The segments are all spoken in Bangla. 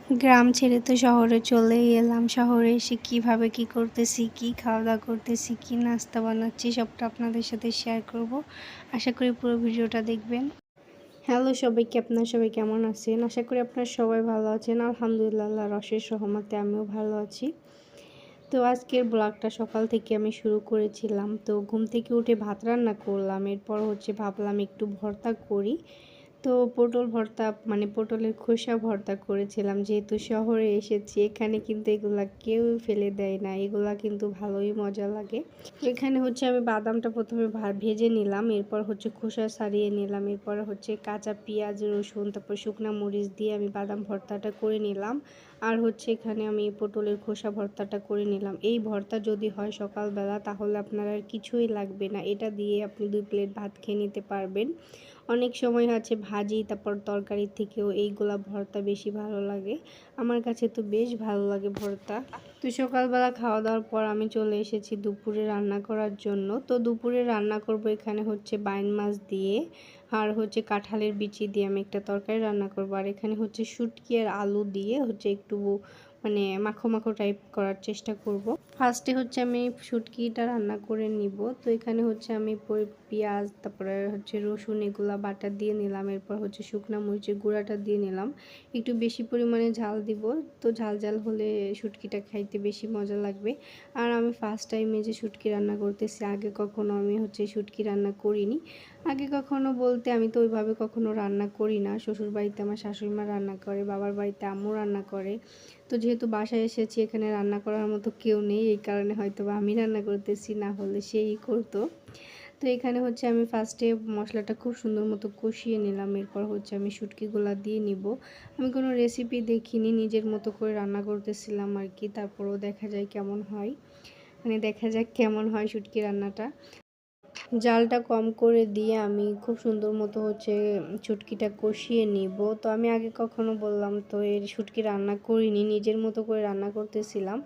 গ্রাম ছেড়ে তো শহরে চলেই এলাম। শহরে এসে কীভাবে কী করতেছি, কী খাওয়া-দাওয়া করতেছি, কী নাস্তা বানাচ্ছি সবটা আপনাদের সাথে শেয়ার করব। আশা করি পুরো ভিডিওটা দেখবেন। হ্যালো সবাইকে, আপনারা সবাই কেমন আছেন? আশা করি আপনারা সবাই ভালো আছেন। আলহামদুলিল্লাহ, আল্লাহর অশেষ রহমতে আমিও ভালো আছি। তো আজকের ব্লগটা সকাল থেকে আমি শুরু করেছিলাম। তো ঘুম থেকে উঠে ভাত রান্না করলাম। এরপর ভাবলাম একটু ভর্তা করি। তো পটল ভর্তা মানে পটলের খোসা ভর্তা করেছিলাম। যেহেতু শহরে এসেছি, এখানে কিন্তু এগুলা কেউ ফেলে দেয় না। এগুলা কিন্তু ভালোই মজা লাগে। এখানে আমি বাদামটা প্রথমে ভেজে নিলাম। এরপর খোসা ছাড়িয়ে নিলাম। এরপর কাঁচা পেঁয়াজ, রসুন, তারপর শুকনা মরিচ দিয়ে আমি বাদাম ভর্তাটা করে নিলাম। আর এখানে আমি পটলের খোসা ভর্তাটা করে নিলাম। এই ভর্তা যদি হয় সকালবেলা, তাহলে আপনার আর কিছুই লাগবে না। এটা দিয়ে আপনি 2 প্লেট ভাত খেয়ে নিতে পারবেন। অনেক সময় ভাজি, তারপর তরকারির থেকেও এইগুলা ভর্তা বেশি ভালো লাগে। আমার কাছে তো বেশ ভালো লাগে ভর্তা। তো সকালবেলা খাওয়া দাওয়ার পর আমি চলে এসেছি দুপুরে রান্না করার জন্য। তো দুপুরে রান্না করব এখানে বাইন মাছ দিয়ে, আর কাঁঠালের বিচি দিয়ে আমি একটা তরকারি রান্না করব। আর এখানে শুটকি আর আলু দিয়ে একটু মানে মাখো মাখো টাইপ করার চেষ্টা করব। ফার্স্টে আমি শুটকিটা রান্না করে নিব। তো এখানে আমি পেঁয়াজ, তারপরে রসুন এগুলা বাটা দিয়ে নিলাম। এরপর শুকনা মরিচের গুঁড়াটা দিয়ে নিলাম। একটু বেশি পরিমাণে ঝাল দিব। তো ঝাল ঝাল হলে শুটকিটা খাইতে বেশি মজা লাগবে। আর আমি ফার্স্ট টাইমে যে শুটকি রান্না করতেছি, আগে কখনো আমি শুটকি রান্না করিনি। আগে কখনো বলতে আমি তো ওইভাবে কখনো রান্না করি না। শ্বশুর বাড়িতে আমার শাশুড়ি মা রান্না করে, বাবার বাড়িতে আম্মু রান্না করে। তো যেহেতু বাসায় এসেছি, এখানে রান্না করার মতো কেউ নেই, এই কারণে হয়তো আমি রান্না করতেছি, না হলে সেই করতো। তো এখানে আমি ফার্স্টে মশলাটা খুব সুন্দর মতো কষিয়ে নিলাম। এরপর আমি শুটকিগুলা দিয়ে নিব। আমি কোনো রেসিপি দেখিনি, নিজের মতো করে রান্না করতেছিলাম আর কি। তারপরেও দেখা যায় কেমন হয়, দেখা যাক কেমন হয় শুটকি রান্নাটা। জালটা কম করে দিয়ে আমি খুব সুন্দর মতো শুটকিটা কষিয়ে নিব। তো আমি আগে কখনো বললাম তো এর শুটকি রান্না করিনি, নিজের মতো করে রান্না করতেছিলাম।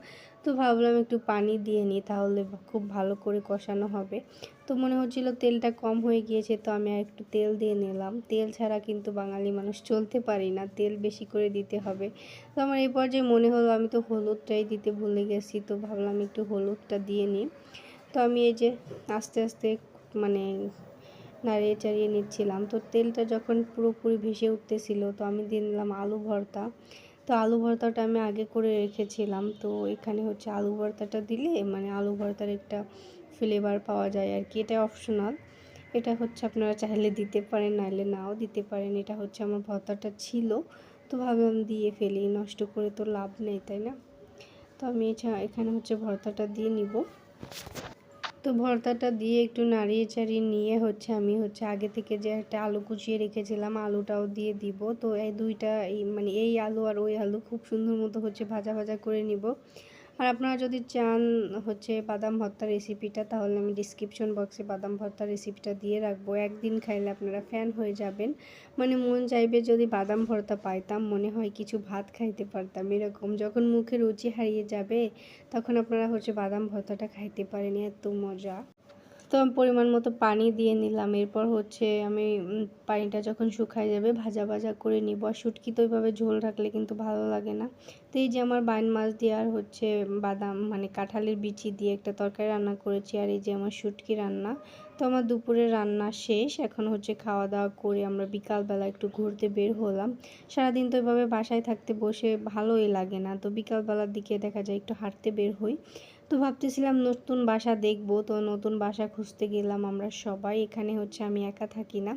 তো ভাবলাম একটু পানি দিয়ে নিই, তাহলে খুব ভালো করে কষানো হবে। তো মনে হচ্ছিল তেলটা কম হয়ে গিয়েছে, তো আমি আর একটু তেল দিয়ে নিলাম। তেল ছাড়া কিন্তু বাঙালি মানুষ চলতে পারি না, তেল বেশি করে দিতে হবে। তো আমার এই পর্যায়ে মনে হলো আমি তো হলুদটাই দিতে ভুলে গেছি, তো ভাবলাম একটু হলুদটা দিয়ে নিই। তো আমি এই যে আস্তে আস্তে নাড়িয়ে চাড়িয়ে নিচ্ছিলাম। তো তেলটা যখন পুরোপুরি ভেসে উঠতেছিল, তো আমি দিয়ে নিলাম আলু ভর্তা। তো আলু ভর্তাটা আমি আগে করে রেখেছিলাম। তো এখানে আলু ভর্তাটা দিলে আলু ভর্তার একটা ফ্লেভার পাওয়া যায় আর কি। এটা অপশনাল, এটা আপনারা চাইলে দিতে পারেন, নাইলে নাও দিতে পারেন। এটা আমার ভর্তাটা ছিল, তো ভাবলাম দিয়ে ফেলি, নষ্ট করে তো লাভ নেই, তাই না? তো আমি এখানে ভর্তাটা দিয়ে নিব। তো ভর্তাটা দিয়ে একটু নাড়িয়ে চাড়িয়ে নিয়ে আমি আগে থেকে যে একটা আলু কুচিয়ে রেখেছিলাম, আলুটাও দিয়ে দিব। তো এই দুইটা এই আলু আর ওই আলু খুব সুন্দর মতো ভাজা ভাজা করে নিব। আর আপনারা যদি চান বাদাম ভর্তার রেসিপিটা, তাহলে আমি ডিসক্রিপশন বক্সে বাদাম ভর্তার রেসিপিটা দিয়ে রাখবো। একদিন খাইলে আপনারা ফ্যান হয়ে যাবেন। মন চাইবে যদি বাদাম ভর্তা পাইতাম, মনে হয় কিছু ভাত খাইতে পারতাম, এরকম। যখন মুখে রুচি হারিয়ে যাবে, তখন আপনারা বাদাম ভর্তাটা খাইতে পারেন, এত মজা। তো আমি পরিমাণ মতো পানি দিয়ে নিলাম। এরপর আমি পানিটা যখন শুকায় যাবে, ভাজা ভাজা করে নিব। আর শুটকি তো ওইভাবে ঝোল রাখলে কিন্তু ভালো লাগে না। তো এই যে আমার বাইন মাছ দিয়ে আর বাদাম কাঁঠালের বিচি দিয়ে একটা তরকারি রান্না করেছি। আর এই যে আমার শুটকি রান্না। তো আমার দুপুরের রান্না শেষ। এখন খাওয়া দাওয়া করে আমরা বিকালবেলা একটু ঘুরতে বের হলাম। সারাদিন তো এভাবে বাসায় থাকতে বসে ভালোই লাগে না। তো বিকালবেলার দিকে দেখা যায় একটু হাঁটতে বের হই। তো ভাবতেছিলাম নতুন বাসা দেখব। তো নতুন বাসা খুঁজতে গেলাম আমরা সবাই। এখানে আমি একা থাকি না,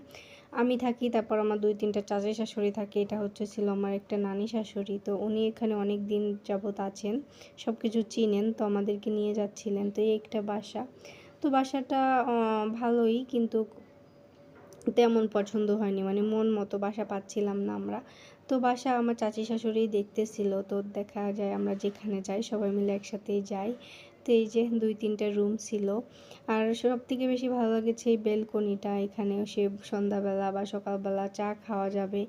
আমি থাকি, তারপর আমার 2-3টা চাচা শাশুড়ি থাকে। এটা ছিল আমার একটা নানি শাশুড়ি। তো উনি এখানে অনেক দিন যাবত আছেন, সব কিছু চিনেন। তো আমাদেরকে নিয়ে যাচ্ছিলেন। তো এই একটা বাসা। তো বাসাটা ভালোই, কিন্তু তেমন পছন্দ হয়নি, মন মতো বাসা পাচ্ছিলাম না আমরা। তো বাসা আমার চাচি শাশুড়ি দেখতেছিল। তো দেখা যায় আমরা যেখানে যাই সবাই মিলে একসাথেই যাই। তো এই যে 2-3টা রুম ছিল। আর সব থেকে বেশি ভালো লাগেছে এই বেলকনিটা। এখানে সন্ধ্যাবেলা বা সকালবেলা চা খাওয়া যাবে।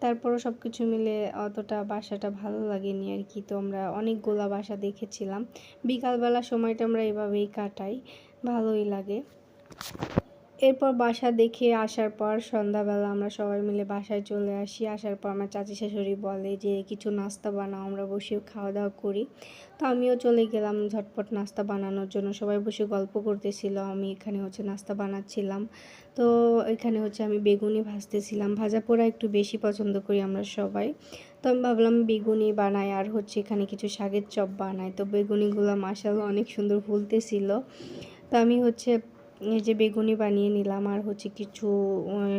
তারপরও সব কিছু মিলে অতটা বাসাটা ভালো লাগেনি আর কি। তো আমরা অনেকগুলা বাসা দেখেছিলাম। বিকালবেলা সময়টা আমরা এভাবেই কাটাই, ভালোই লাগে। এরপর বাসা দেখে আসার পর সন্ধ্যাবেলা আমরা সবাই মিলে বাসায় চলে আসি। আসার পর আমার চাচি শাশুড়ি বলে যে কিছু নাস্তা বানাও, আমরা বসে খাওয়া দাওয়া করি। তো আমিও চলে গেলাম ঝটপট নাস্তা বানানোর জন্য। সবাই বসে গল্প করতেছিল, আমি এখানে নাস্তা বানাচ্ছিলাম। তো এখানে আমি বেগুনি ভাজতেছিলাম। ভাজা পোড়া একটু বেশি পছন্দ করি আমরা সবাই। তো আমি ভাবলাম বেগুনি বানাই আর এখানে কিছু শাকের চপ বানাই। তো বেগুনিগুলো মাশাআল্লাহ অনেক সুন্দর ফুলতেছিল। তো আমি এই যে বেগুনি বানিয়ে নিলাম আর কিছু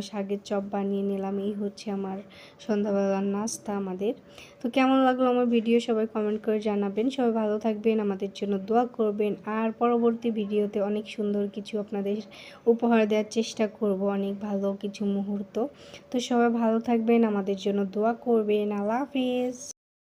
শাকের চপ বানিয়ে নিলাম। এই আমার সন্ধ্যাবেলার নাস্তা আমাদের। তো কেমন লাগলো আমার ভিডিও সবাই কমেন্ট করে জানাবেন। সবাই ভালো থাকবেন, আমাদের জন্য দোয়া করবেন। আর পরবর্তী ভিডিওতে অনেক সুন্দর কিছু আপনাদের উপহার দেওয়ার চেষ্টা করব, অনেক ভালো কিছু মুহূর্ত। তো সবাই ভালো থাকবেন, আমাদের জন্য দোয়া করবেন। আল্লাহ হাফিজ।